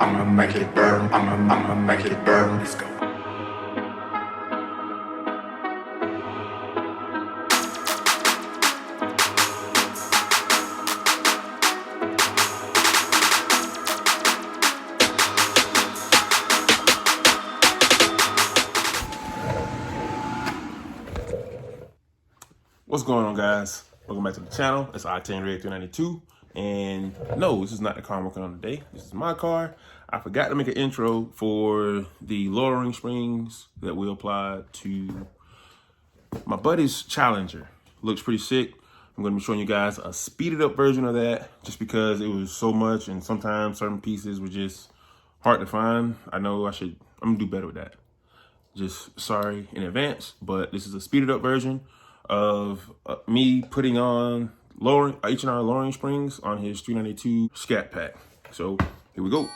I'ma make it burn. I'ma make it burn. Let's go. What's going on, guys? Welcome back to the channel. It's I-10 Red 392. And no, this is not the car I'm working on today. This is my car. I forgot to make an intro for the Lowering Springs that we applied to my buddy's Challenger. Looks pretty sick. I'm going to be showing you guys a speeded up version of that just because it was so much and sometimes certain pieces were just hard to find. I know I'm going to do better with that. Just sorry in advance, but this is a speeded up version of me putting on H&R Lowering Springs on his 392 Scat Pack. So here we go.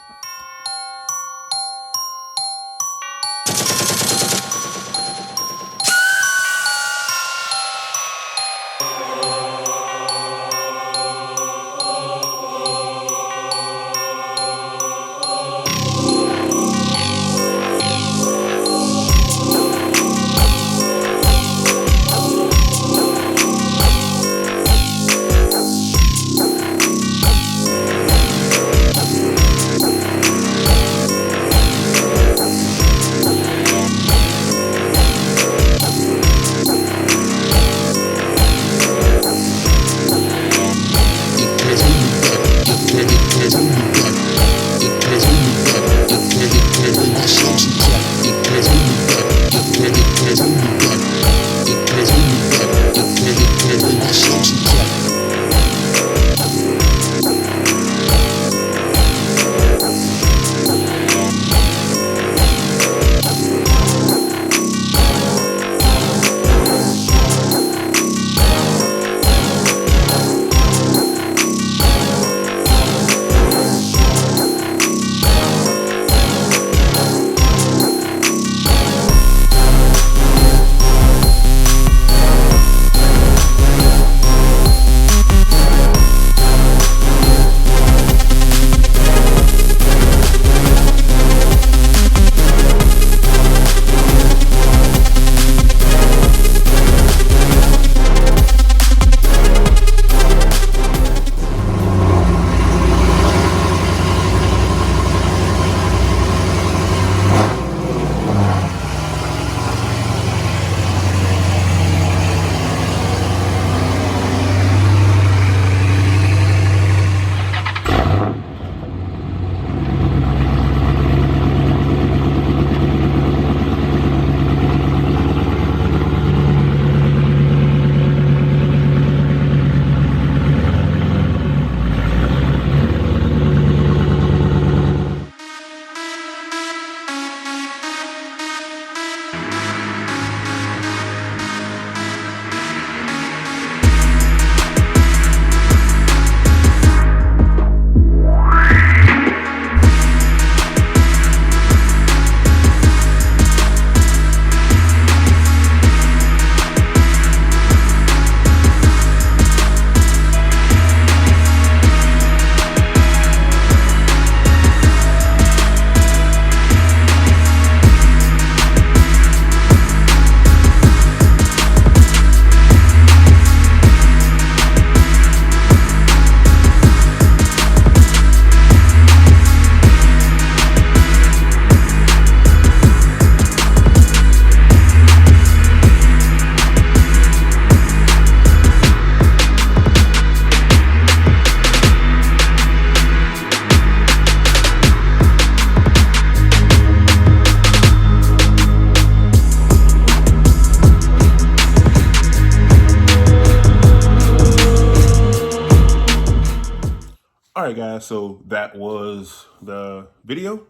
All right, guys, so that was the video.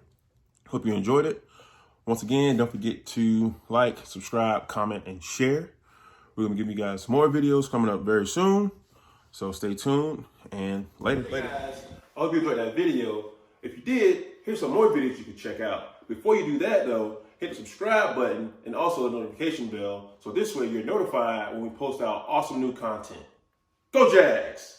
Hope you enjoyed it. Once again, don't forget to like, subscribe, comment, and share. We're going to give you guys more videos coming up very soon. So stay tuned and later. Hey guys, I hope you enjoyed that video. If you did, here's some more videos you can check out. Before you do that, though, hit the subscribe button and also the notification bell. So this way you're notified when we post out awesome new content. Go Jags!